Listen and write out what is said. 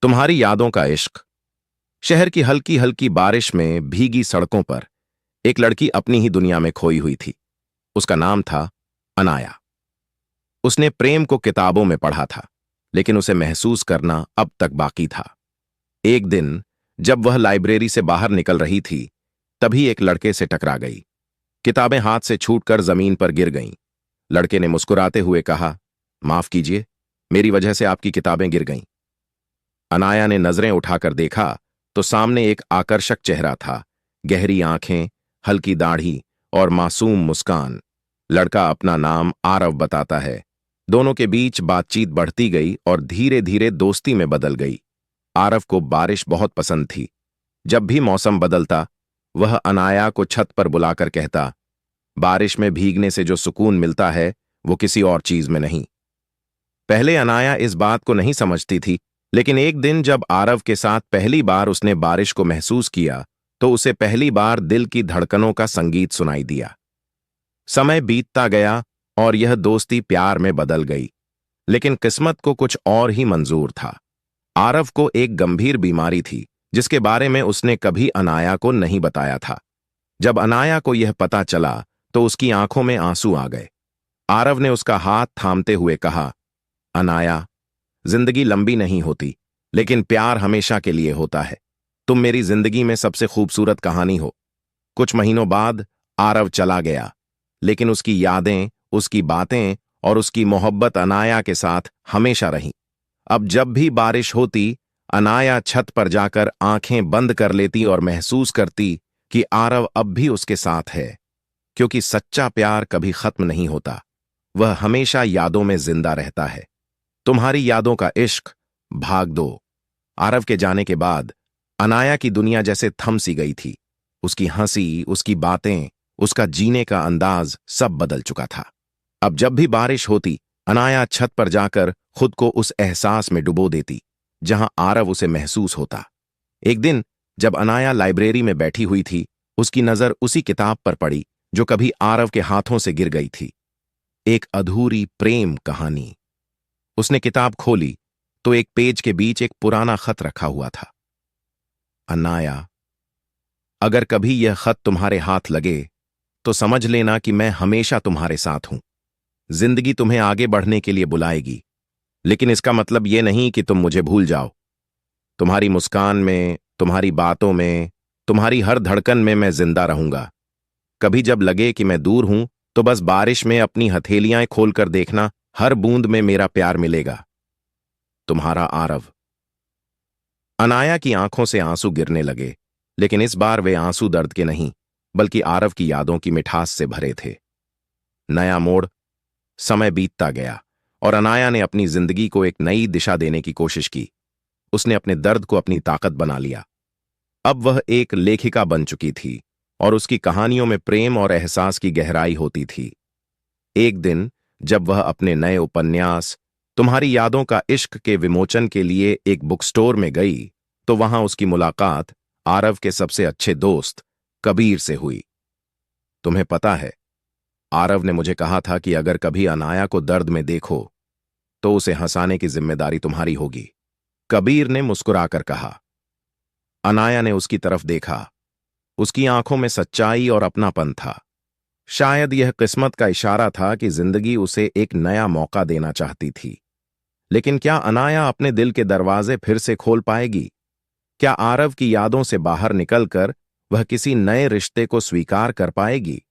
तुम्हारी यादों का इश्क। शहर की हल्की हल्की बारिश में भीगी सड़कों पर एक लड़की अपनी ही दुनिया में खोई हुई थी। उसका नाम था अनाया। उसने प्रेम को किताबों में पढ़ा था, लेकिन उसे महसूस करना अब तक बाकी था। एक दिन जब वह लाइब्रेरी से बाहर निकल रही थी, तभी एक लड़के से टकरा गई। किताबें हाथ से छूटकर जमीन पर गिर गईं। लड़के ने मुस्कुराते हुए कहा, माफ कीजिए, मेरी वजह से आपकी किताबें गिर गईं। अनाया ने नजरें उठाकर देखा तो सामने एक आकर्षक चेहरा था। गहरी आंखें, हल्की दाढ़ी और मासूम मुस्कान। लड़का अपना नाम आरव बताता है। दोनों के बीच बातचीत बढ़ती गई और धीरे धीरे दोस्ती में बदल गई। आरव को बारिश बहुत पसंद थी। जब भी मौसम बदलता, वह अनाया को छत पर बुलाकर कहता, बारिश में भीगने से जो सुकून मिलता है वो किसी और चीज में नहीं। पहले अनाया इस बात को नहीं समझती थी, लेकिन एक दिन जब आरव के साथ पहली बार उसने बारिश को महसूस किया, तो उसे पहली बार दिल की धड़कनों का संगीत सुनाई दिया। समय बीतता गया और यह दोस्ती प्यार में बदल गई, लेकिन किस्मत को कुछ और ही मंजूर था। आरव को एक गंभीर बीमारी थी, जिसके बारे में उसने कभी अनाया को नहीं बताया था। जब अनाया को यह पता चला, तो उसकी आंखों में आंसू आ गए। आरव ने उसका हाथ थामते हुए कहा, अनाया, जिंदगी लंबी नहीं होती, लेकिन प्यार हमेशा के लिए होता है। तुम मेरी जिंदगी में सबसे खूबसूरत कहानी हो। कुछ महीनों बाद आरव चला गया, लेकिन उसकी यादें, उसकी बातें और उसकी मोहब्बत अनाया के साथ हमेशा रहीं। अब जब भी बारिश होती, अनाया छत पर जाकर आंखें बंद कर लेती और महसूस करती कि आरव अब भी उसके साथ है, क्योंकि सच्चा प्यार कभी खत्म नहीं होता। वह हमेशा यादों में जिंदा रहता है। तुम्हारी यादों का इश्क, भाग 2। आरव के जाने के बाद अनाया की दुनिया जैसे थम सी गई थी। उसकी हंसी, उसकी बातें, उसका जीने का अंदाज सब बदल चुका था। अब जब भी बारिश होती, अनाया छत पर जाकर खुद को उस एहसास में डुबो देती जहां आरव उसे महसूस होता। एक दिन जब अनाया लाइब्रेरी में बैठी हुई थी, उसकी नजर उसी किताब पर पड़ी जो कभी आरव के हाथों से गिर गई थी। एक अधूरी प्रेम कहानी। उसने किताब खोली तो एक पेज के बीच एक पुराना खत रखा हुआ था। अनाया, अगर कभी यह खत तुम्हारे हाथ लगे तो समझ लेना कि मैं हमेशा तुम्हारे साथ हूं। जिंदगी तुम्हें आगे बढ़ने के लिए बुलाएगी, लेकिन इसका मतलब यह नहीं कि तुम मुझे भूल जाओ। तुम्हारी मुस्कान में, तुम्हारी बातों में, तुम्हारी हर धड़कन में मैं जिंदा रहूंगा। कभी जब लगे कि मैं दूर हूं, तो बस बारिश में अपनी हथेलियां खोलकर देखना, हर बूंद में मेरा प्यार मिलेगा। तुम्हारा आरव। अनाया की आंखों से आंसू गिरने लगे, लेकिन इस बार वे आंसू दर्द के नहीं, बल्कि आरव की यादों की मिठास से भरे थे। नया मोड़। समय बीतता गया और अनाया ने अपनी जिंदगी को एक नई दिशा देने की कोशिश की। उसने अपने दर्द को अपनी ताकत बना लिया। अब वह एक लेखिका बन चुकी थी और उसकी कहानियों में प्रेम और एहसास की गहराई होती थी। एक दिन जब वह अपने नए उपन्यास तुम्हारी यादों का इश्क के विमोचन के लिए एक बुक स्टोर में गई, तो वहां उसकी मुलाकात आरव के सबसे अच्छे दोस्त कबीर से हुई। तुम्हें पता है, आरव ने मुझे कहा था कि अगर कभी अनाया को दर्द में देखो तो उसे हंसाने की जिम्मेदारी तुम्हारी होगी। कबीर ने मुस्कुराकर कहा। अनाया ने उसकी तरफ देखा। उसकी आंखों में सच्चाई और अपनापन था। शायद यह किस्मत का इशारा था कि जिंदगी उसे एक नया मौका देना चाहती थी। लेकिन क्या अनाया अपने दिल के दरवाजे फिर से खोल पाएगी? क्या आरव की यादों से बाहर निकलकर वह किसी नए रिश्ते को स्वीकार कर पाएगी?